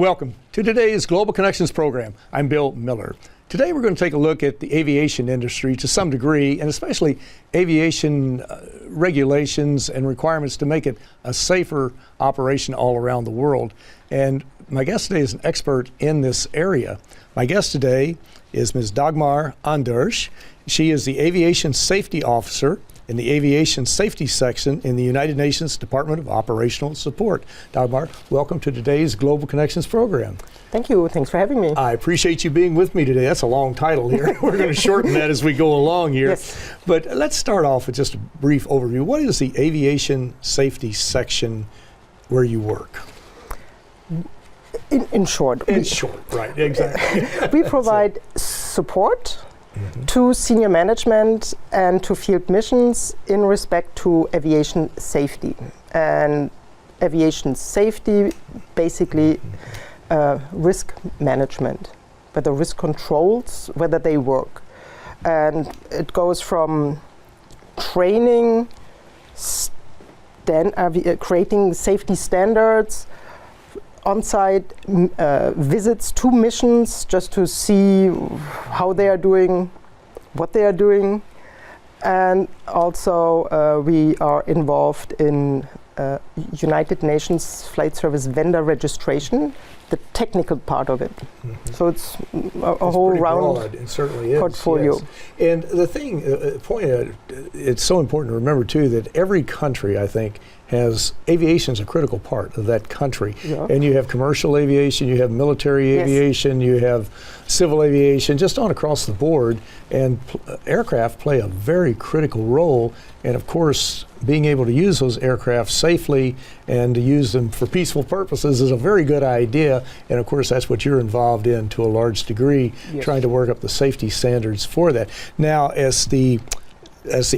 Welcome to today's Global Connections program. I'm Bill Miller. Today we're going to take a look at the aviation industry to some degree, and especially aviation regulations and requirements to make it a safer operation all around the world. And my guest today is an expert in this area. My guest today is Ms. Dagmar Andersch. She is the Aviation Safety Officer in the Aviation Safety Section in the United Nations Department of Operational Support. Dagmar, welcome to today's Global Connections program. Thank you. Thanks for having me. I appreciate you being with me today. That's a long title here. We're going to shorten that as we go along here. Yes. But let's start off with just a brief overview. What is the Aviation Safety Section where you work? In short. In short, right, exactly. We provide support to senior management and to field missions in respect to aviation safety. And aviation safety, basically risk management, whether risk controls, whether they work. And it goes from training, creating safety standards, on-site visits to missions just to see how they are doing, what they are doing. And also we are involved in United Nations Flight Service vendor registration, the technical part of it. So it's a whole round broad. It certainly is, portfolio. Yes. And the thing, it's so important to remember too that every country, I think, has aviation is a critical part of that country. Yeah. And you have commercial aviation, you have military aviation, you have civil aviation, just on across the board. And aircraft play a very critical role. And of course, being able to use those aircraft safely and to use them for peaceful purposes is a very good idea. And of course, that's what you're involved in to a large degree, trying to work up the safety standards for that. Now, as the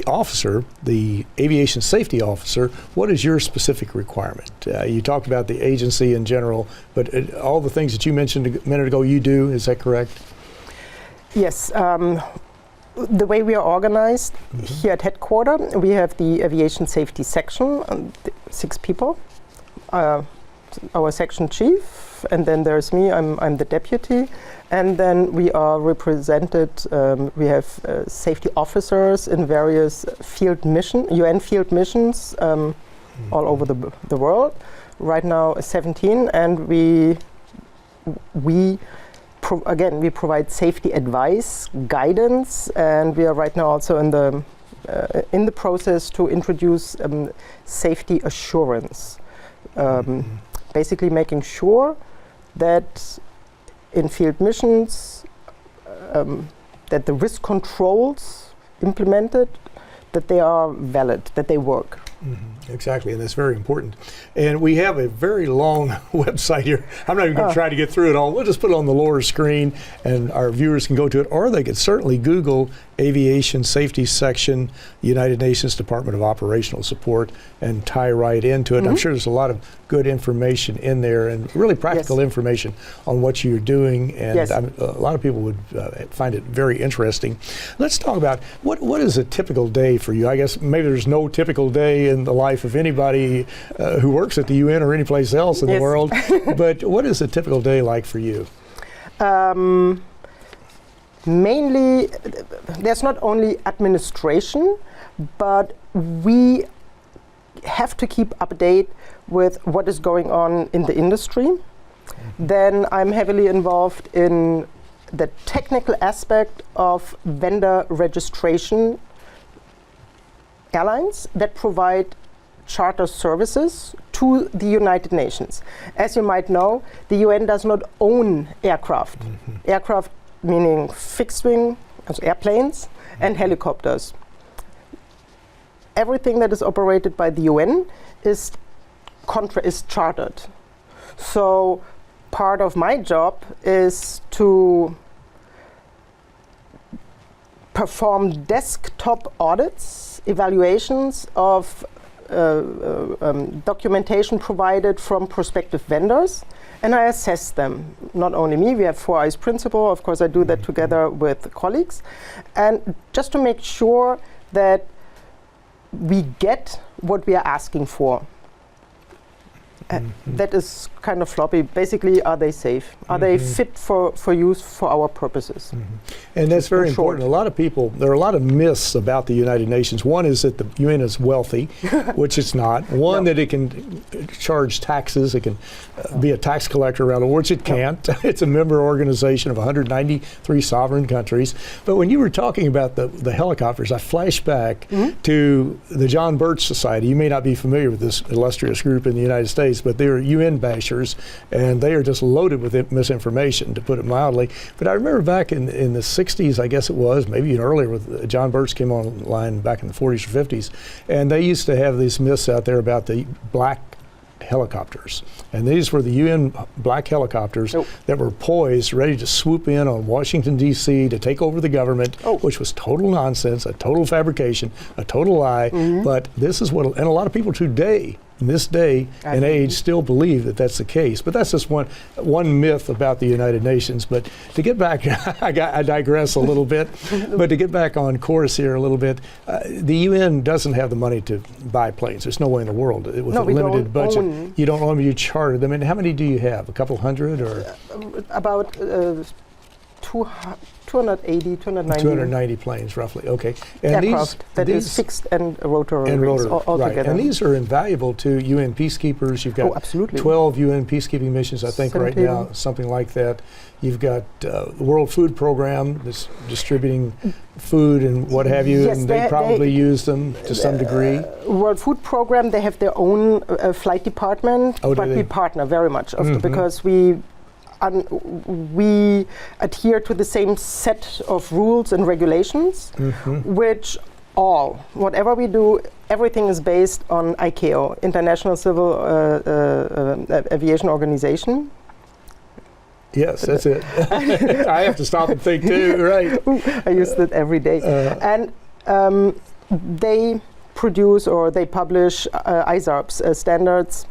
officer, the Aviation Safety Officer, what is your specific requirement? You talked about the agency in general, but all the things that you mentioned a minute ago you do, is that correct? Yes. The way we are organized here at headquarters, we have the Aviation Safety Section, 6 people, our section chief, and then there's me, I'm the deputy, and then we are represented, we have safety officers in various UN field missions all over the world. Right now 17, and we provide safety advice, guidance, and we are right now also in the process to introduce safety assurance. Basically making sure that in field missions that the risk controls implemented, that they are valid, that they work. Exactly, and that's very important. And we have a very long website here. I'm not even going to try to get through it all. We'll just put it on the lower screen, and our viewers can go to it, or they could certainly Google Aviation Safety Section, United Nations Department of Operational Support, and tie right into it. I'm sure there's a lot of good information in there, and really practical information on what you're doing, and a lot of people would find it very interesting. Let's talk about what is a typical day for you. I guess maybe there's no typical day in the life of anybody who works at the UN or any place else in the world, but what is a typical day like for you? Mainly, there's not only administration, but we have to keep update with what is going on in the industry. Then I'm heavily involved in the technical aspect of vendor registration airlines that provide charter services to the United Nations. As you might know, the UN does not own aircraft. Aircraft meaning fixed wing, also airplanes, and helicopters. Everything that is operated by the UN is chartered. So part of my job is to perform desktop audits, evaluations of documentation provided from prospective vendors, and I assess them. Not only me, we have 4 eyes principle, of course I do that together with colleagues, and just to make sure that we get what we are asking for. That is kind of floppy. Basically, are they safe? Are they fit for use for our purposes? And that's very important. A lot of people, there are a lot of myths about the United Nations. One is that the UN is wealthy, which it's not. One, that it can charge taxes. It can be a tax collector around the world, which it can't. It's a member organization of 193 sovereign countries. But when you were talking about the helicopters, I flashed back to the John Birch Society. You may not be familiar with this illustrious group in the United States, but they're UN bashers, and they are just loaded with misinformation, to put it mildly. But I remember back in the 60s, I guess it was, maybe even earlier, with John Birch came online back in the 40s or 50s, and they used to have these myths out there about the black helicopters. And these were the UN black helicopters that were poised, ready to swoop in on Washington, D.C. to take over the government, which was total nonsense, a total fabrication, a total lie. But this is what, and a lot of people today, in this day and age, still believe that that's the case. But that's just one myth about the United Nations. But to get back, I digress a little bit, but to get back on course here a little bit, the UN doesn't have the money to buy planes. There's no way in the world with a limited budget. You don't own them, you charter them. And how many do you have? A couple hundred or? About 280, 290. 290 planes, roughly. Okay. And aircraft that is fixed and rotor wings all right. together. And these are invaluable to UN peacekeepers. You've got 12 UN peacekeeping missions, I think, 17. Right now, something like that. You've got the World Food Program that's distributing food and what have you, and they probably use them to some degree. World Food Program, they have their own flight department, but we partner very much because we adhere to the same set of rules and regulations, which whatever we do, everything is based on ICAO, International Civil Aviation Organization. Yes, that's it. I have to stop and think too, right? I use it every day. And they produce or they publish ISARPs, standards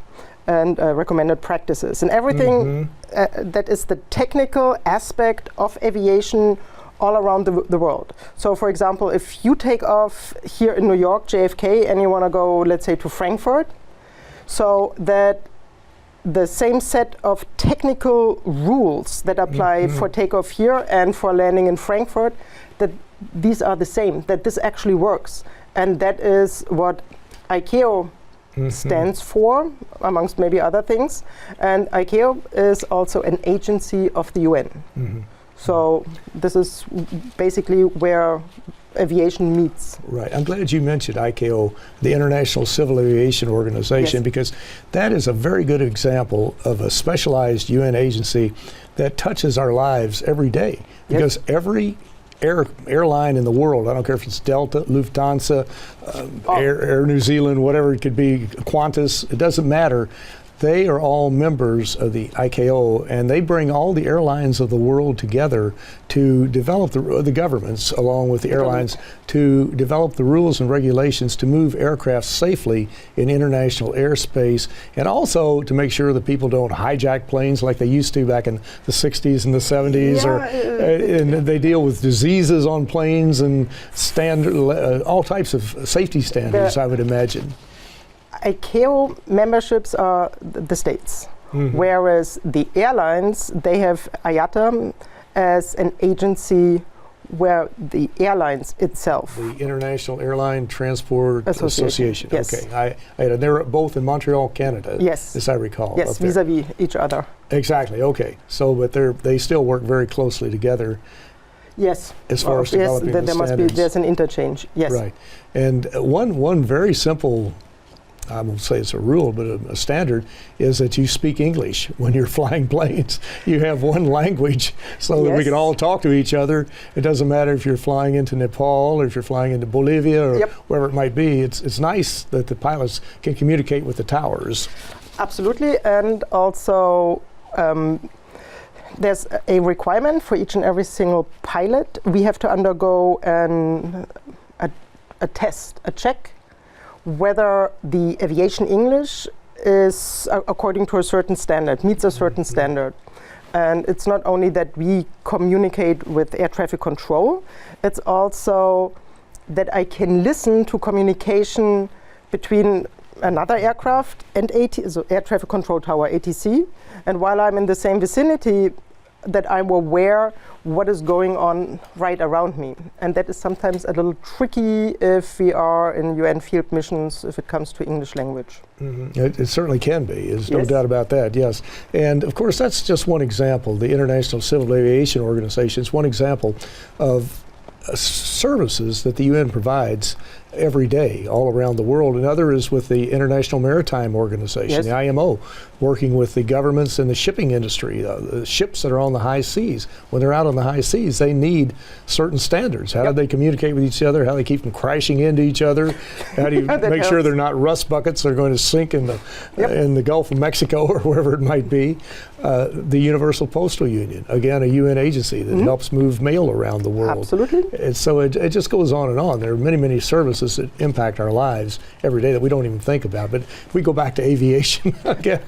and recommended practices. And everything that is the technical aspect of aviation all around the world. So for example, if you take off here in New York, JFK, and you want to go, let's say, to Frankfurt, so that the same set of technical rules that apply for takeoff here and for landing in Frankfurt, that these are the same, that this actually works. And that is what ICAO stands for, amongst maybe other things. And ICAO is also an agency of the UN. So this is basically where aviation meets. Right. I'm glad you mentioned ICAO, the International Civil Aviation Organization, because that is a very good example of a specialized UN agency that touches our lives every day. Because every airline in the world, I don't care if it's Delta, Lufthansa, Air New Zealand, whatever it could be, Qantas, it doesn't matter. They are all members of the ICAO, and they bring all the airlines of the world together to develop the governments, along with the airlines, to develop the rules and regulations to move aircraft safely in international airspace, and also to make sure that people don't hijack planes like they used to back in the 60s and the 70s, and they deal with diseases on planes and all types of safety standards, I would imagine. ICAO memberships are the states, whereas the airlines, they have IATA as an agency where the airlines itself. The International Airline Transport Association. Yes. Okay, they're both in Montreal, Canada. Yes, as I recall. Yes, vis-a-vis each other. Exactly. Okay, so but they still work very closely together. Yes. As far as developing the standards. There's an interchange. Yes. Right, and one very simple, I won't say it's a rule, but a standard is that you speak English when you're flying planes. You have one language so that we can all talk to each other. It doesn't matter if you're flying into Nepal or if you're flying into Bolivia or wherever it might be. It's nice that the pilots can communicate with the towers. Absolutely, and also there's a requirement for each and every single pilot. We have to undergo a test, a check, whether the aviation English is according to a certain standard, meets a certain standard. And it's not only that we communicate with air traffic control, it's also that I can listen to communication between another aircraft and so air traffic control tower, ATC. And while I'm in the same vicinity, that I'm aware what is going on right around me. And that is sometimes a little tricky if we are in UN field missions, if it comes to English language. It certainly can be. There's no doubt about that, yes. And of course, that's just one example. The International Civil Aviation Organization is one example of services that the UN provides every day all around the world. Another is with the International Maritime Organization, the IMO, working with the governments and the shipping industry, the ships that are on the high seas. When they're out on the high seas, they need certain standards. How do they communicate with each other? How do they keep from crashing into each other? How do you make sure they're not rust buckets that are going to sink in the Gulf of Mexico or wherever it might be? The Universal Postal Union, again, a UN agency that helps move mail around the world. Absolutely. And so it just goes on and on. There are many, many services that impact our lives every day that we don't even think about. But if we go back to aviation, again,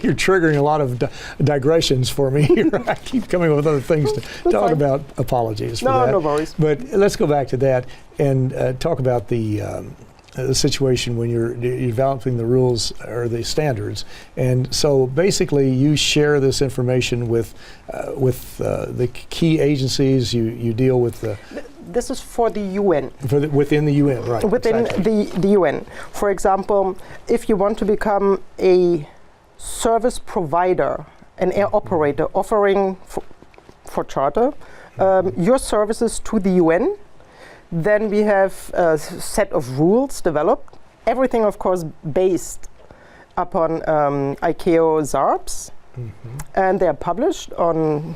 you're triggering a lot of digressions for me here. I keep coming up with other things to talk about. Apologies for that. No worries. But let's go back to that and talk about the situation when you're developing the rules or the standards. And so basically you share this information with the key agencies. You deal with the... This is for the UN. Within the UN, right. Within the UN. For example, if you want to become a service provider, an air operator offering for charter your services to the UN, then we have a set of rules developed. Everything, of course, based upon ICAO ZARPs, and they are published on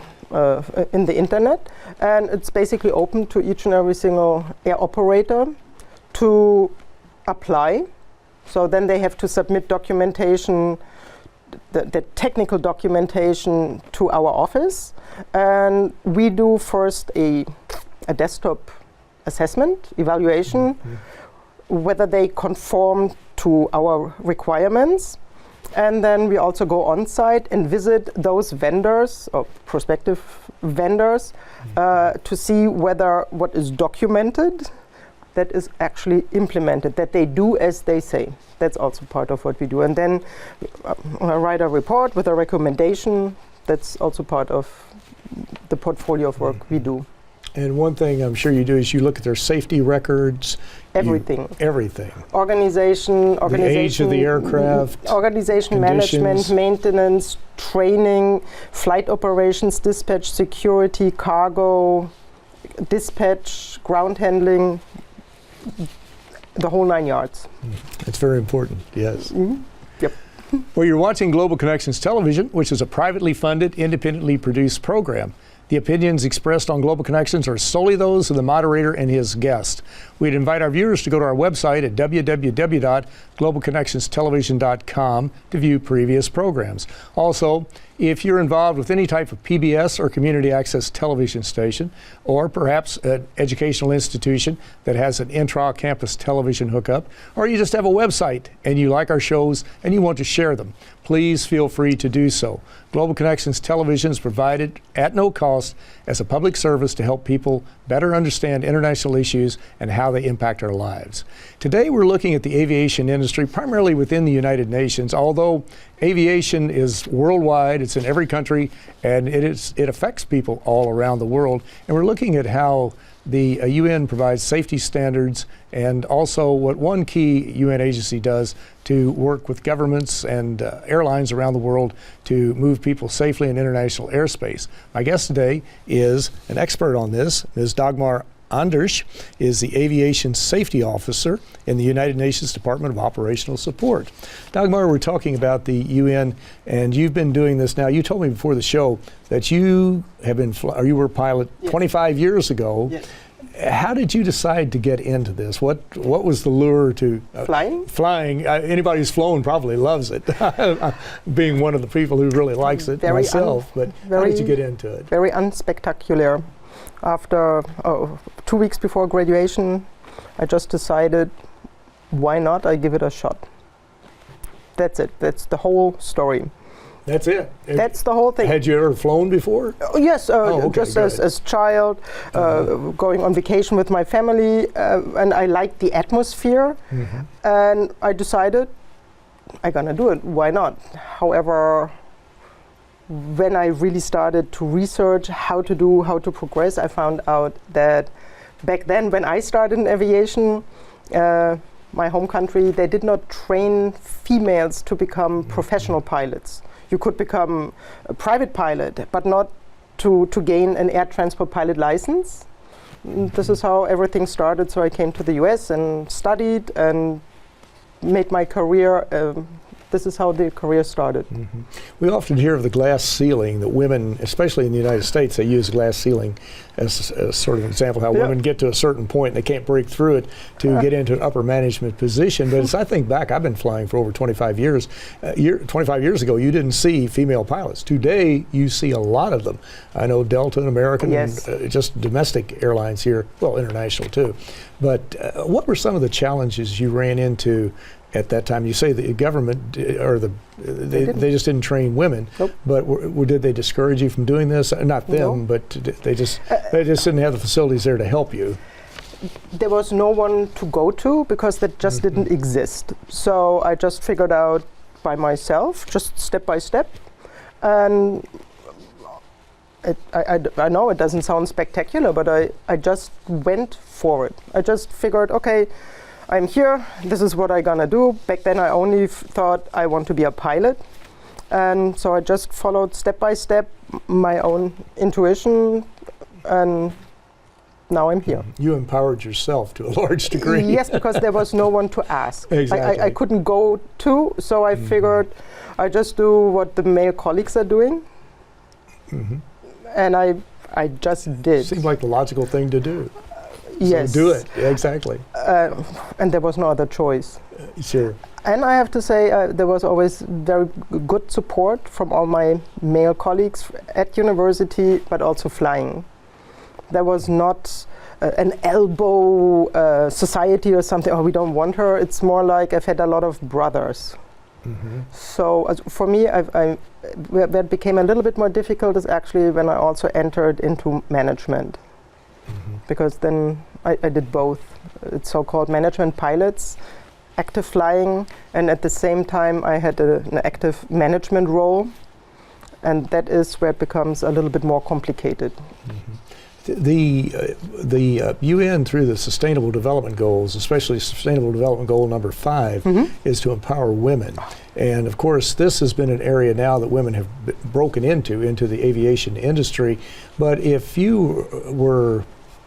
in the internet, and it's basically open to each and every single air operator to apply. So then they have to submit documentation, the technical documentation to our office, and we do first a desktop assessment, evaluation, whether they conform to our requirements. And then we also go on site and visit those vendors or prospective vendors to see whether what is documented that is actually implemented, that they do as they say. That's also part of what we do. And then write a report with a recommendation. That's also part of the portfolio of work we do. And one thing I'm sure you do is you look at their safety records. Everything. Everything. Organization. The age of the aircraft. Organization, management, maintenance, training, flight operations, dispatch, security, cargo, dispatch, ground handling, the whole 9 yards. It's very important, yes. Yep. Well, you're watching Global Connections Television, which is a privately funded, independently produced program. The opinions expressed on Global Connections are solely those of the moderator and his guest. We'd invite our viewers to go to our website at www.globalconnectionstelevision.com to view previous programs. Also, if you're involved with any type of PBS or community access television station, or perhaps an educational institution that has an intra-campus television hookup, or you just have a website and you like our shows and you want to share them, please feel free to do so. Global Connections Television is provided at no cost as a public service to help people better understand international issues and how they impact our lives. Today we're looking at the aviation industry primarily within the United Nations, although aviation is worldwide, it's in every country, and it affects people all around the world. And we're looking at how the UN provides safety standards and also what one key UN agency does to work with governments and airlines around the world to move people safely in international airspace. My guest today is an expert on this. Ms. Dagmar Andersch is the Aviation Safety Officer in the United Nations Department of Operational Support. Dagmar, we're talking about the UN, and you've been doing this now. You told me before the show that you have been, or you were a pilot 25 years ago. Yes. How did you decide to get into this? What was the lure to flying? Flying. Anybody who's flown probably loves it. Being one of the people who really likes it myself. But how did you get into it? Very unspectacular. After 2 weeks before graduation, I just decided, why not? I give it a shot. That's it. That's the whole story. That's it. That's the whole thing. Had you ever flown before? Yes, just as child, going on vacation with my family, and I liked the atmosphere, and I decided I'm gonna do it. Why not? However, when I really started to research how to progress, I found out that back then, when I started in aviation, my home country, they did not train females to become professional pilots. You could become a private pilot, but not to gain an air transport pilot license. This is how everything started. So I came to the US and studied and made my career. This is how the career started. Mm-hmm. We often hear of the glass ceiling that women, especially in the United States, they use glass ceiling as sort of an example how women get to a certain point and they can't break through it to get into an upper management position. But as I think back, I've been flying for over 25 years. 25 years ago, you didn't see female pilots. Today, you see a lot of them. I know Delta and American, just domestic airlines here, well, international too. But what were some of the challenges you ran into at that time? You say the government they just didn't train women, but did they discourage you from doing this? Not them, but they just didn't have the facilities there to help you. There was no one to go to because that just didn't exist. So I just figured out by myself, just step by step, and I know it doesn't sound spectacular, but I just went for it. I just figured, okay, I'm here, this is what I'm gonna do. Back then I only thought I want to be a pilot. And so I just followed step by step my own intuition, and now I'm here. You empowered yourself to a large degree. Yes, because there was no one to ask. Exactly. I couldn't go to, so I figured I just do what the male colleagues are doing. And I just did. Seemed like the logical thing to do. Yes. So do it, exactly. And there was no other choice. Sure. And I have to say, there was always very good support from all my male colleagues at university, but also flying. There was not an elbow society or something, oh, we don't want her. It's more like I've had a lot of brothers. So for me, where it became a little bit more difficult is actually when I also entered into management. Because then I did both. It's so-called management pilots, active flying, and at the same time I had an active management role, and that is where it becomes a little bit more complicated. The UN, through the Sustainable Development Goals, especially Sustainable Development Goal number 5, is to empower women. And of course, this has been an area now that women have broken into the aviation industry. But if you were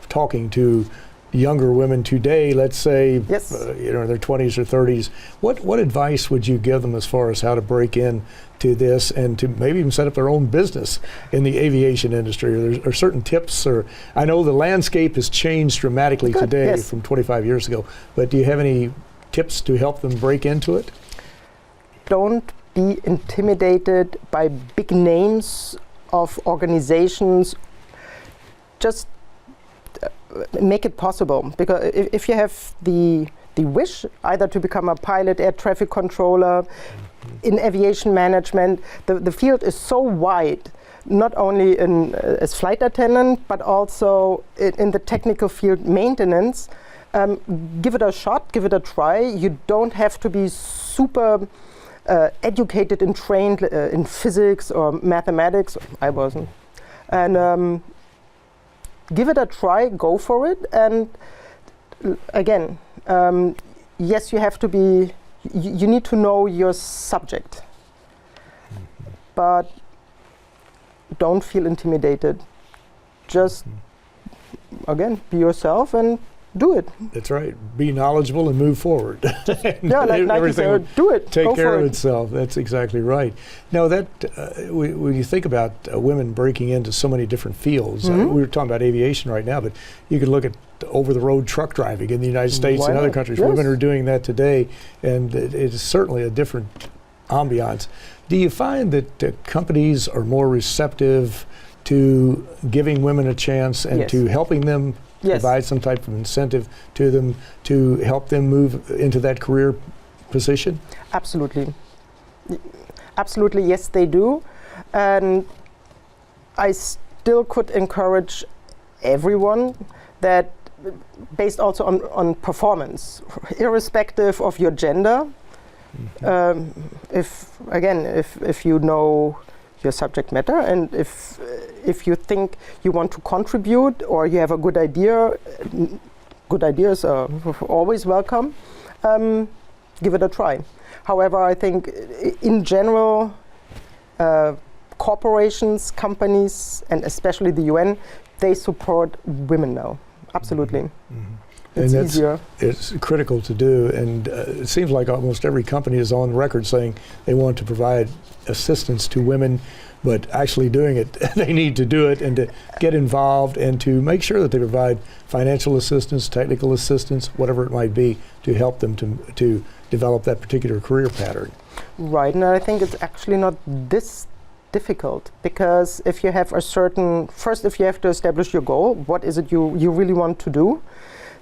talking to younger women today, let's say, in their 20s or 30s, what advice would you give them as far as how to break in to this and to maybe even set up their own business in the aviation industry? Or there are certain tips, or I know the landscape has changed dramatically today from 25 years ago, but do you have any tips to help them break into it? Don't be intimidated by big names of organizations. Just make it possible, because if you have the wish either to become a pilot, air traffic controller, in aviation management, the field is so wide, not only as flight attendant, but also in the technical field maintenance. Give it a shot, give it a try. You don't have to be super educated and trained in physics or mathematics. I wasn't. And give it a try, go for it, and again, yes, you have to be, you need to know your subject, but don't feel intimidated. Just, again, be yourself and do it. That's right. Be knowledgeable and move forward. Yeah, like Nike said, do it. Take care of itself. That's exactly right. Now, that when you think about women breaking into so many different fields, we were talking about aviation right now, but you could look at over-the-road truck driving in the United States and other countries. Yes. Women are doing that today, and it is certainly a different ambiance. Do you find that companies are more receptive to giving women a chance and to helping them provide some type of incentive to them to help them move into that career position? Absolutely. Absolutely, yes, they do. And I still could encourage everyone that, based also on performance, irrespective of your gender, If you know your subject matter, and if you think you want to contribute or you have a good idea, good ideas are always welcome. Give it a try. However, I think in general, corporations, companies, and especially the UN, they support women now. Absolutely. Mm-hmm. It's and easier. It's critical to do, and it seems like almost every company is on record saying they want to provide assistance to women, but actually doing it, they need to do it and to get involved and to make sure that they provide financial assistance, technical assistance, whatever it might be, to help them to develop that particular career pattern. Right, and I think it's actually not this difficult, because if you have a certain, first if you have to establish your goal, what is it you really want to do,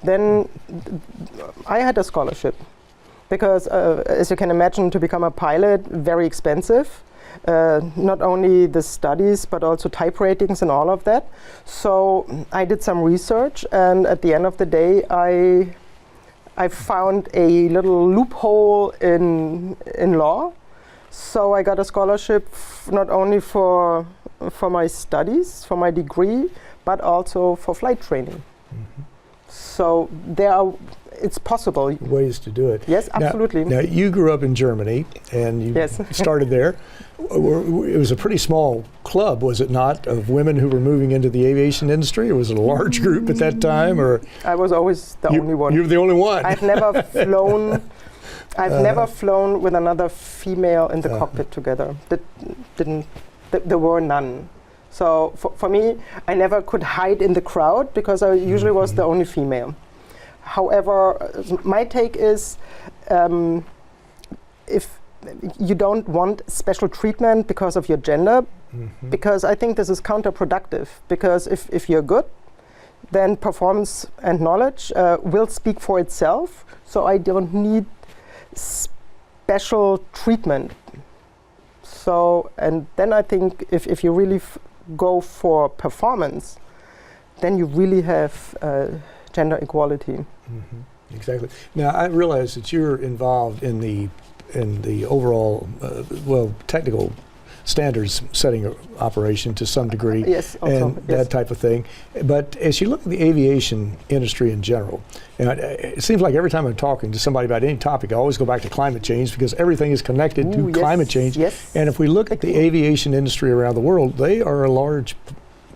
then I had a scholarship, because as you can imagine, to become a pilot, very expensive. Not only the studies, but also type ratings and all of that. So I did some research, and at the end of the day, I found a little loophole in law. So I got a scholarship not only for my studies, for my degree, but also for flight training. Mm-hmm. So it's possible. Ways to do it. Yes, absolutely. Now you grew up in Germany, and you started there. It was a pretty small club, was it not, of women who were moving into the aviation industry, or was it a large group at that time? Or I was always the only one. You were the only one. I've never flown. I've never flown with another female in the cockpit together. There were none. So for me, I never could hide in the crowd because I usually was the only female. However, my take is if you don't want special treatment because of your gender, because I think this is counterproductive. Because if you're good, then performance and knowledge will speak for itself. So I don't need special treatment. So, and then I think if you really go for performance, then you really have gender equality. Mm-hmm. Exactly. Now I realize that you're involved in the overall technical standards setting operation to some degree, and that type of thing. But as you look at the aviation industry in general, it seems like every time I'm talking to somebody about any topic, I always go back to climate change, because everything is connected to climate change. Yes. And if we look at the aviation industry around the world, they are a large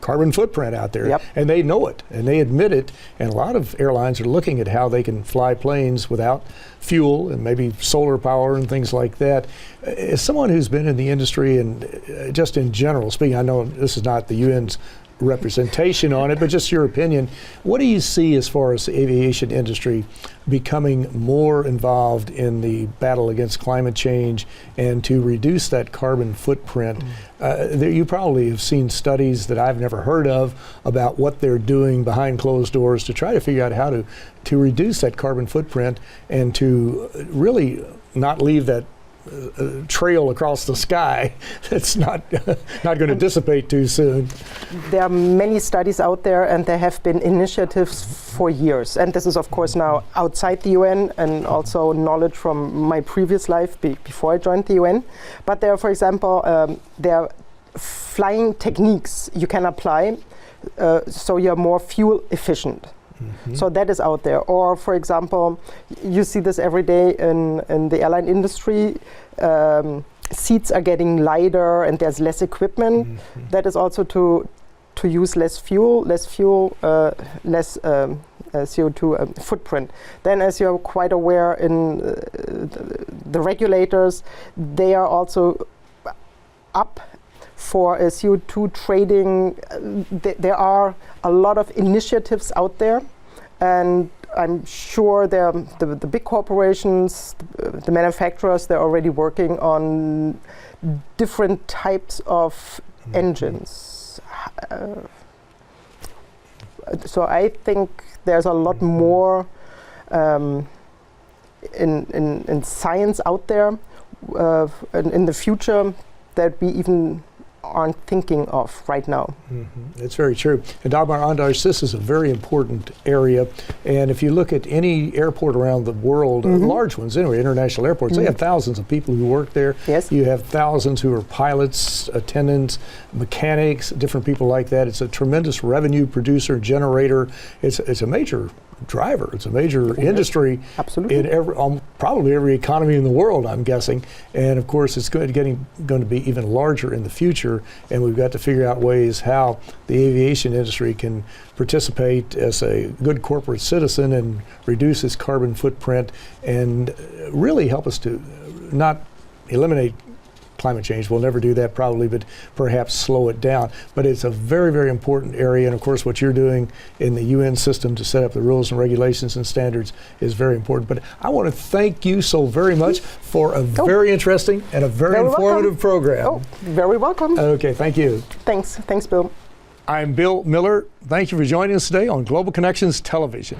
carbon footprint out there, and they know it, and they admit it, and a lot of airlines are looking at how they can fly planes without fuel and maybe solar power and things like that. As someone who's been in the industry and just in general speaking, I know this is not the UN's representation on it, but just your opinion, what do you see as far as the aviation industry becoming more involved in the battle against climate change and to reduce that carbon footprint? You probably have seen studies that I've never heard of about what they're doing behind closed doors to try to figure out how to reduce that carbon footprint and to really not leave that trail across the sky that's not going to dissipate too soon. There are many studies out there, and there have been initiatives for years. And this is, of course, now outside the UN, and also knowledge from my previous life before I joined the UN. But there are, for example, there are flying techniques you can apply so you're more fuel efficient. Mm-hmm. So that is out there. Or, for example, you see this every day in the airline industry. Seats are getting lighter and there's less equipment. Mm-hmm. That is also to use less fuel, less CO2 footprint. Then, as you're quite aware, in the regulators, they are also up for CO2 trading. There are a lot of initiatives out there, and I'm sure the big corporations, the manufacturers, they're already working on different types of engines. So I think there's a lot more in science out there, and in the future that we even aren't thinking of right now. It's very true. And Dagmar Andersch, this is a very important area. And if you look at any airport around the world, large ones anyway, international airports, they have thousands of people who work there. Yes. You have thousands who are pilots, attendants, mechanics, different people like that. It's a tremendous revenue producer, generator. It's a major driver. It's a major industry. Absolutely. In probably every economy in the world, I'm guessing. And of course, it's going to be even larger in the future. And we've got to figure out ways how the aviation industry can participate as a good corporate citizen and reduce its carbon footprint and really help us to not eliminate climate change. We'll never do that probably, but perhaps slow it down. But it's a very, very important area. And of course, what you're doing in the UN system to set up the rules and regulations and standards is very important. But I want to thank you so very much for a very interesting and a very informative program. Oh, very welcome. Okay, thank you. Thanks, Bill. I'm Bill Miller. Thank you for joining us today on Global Connections Television.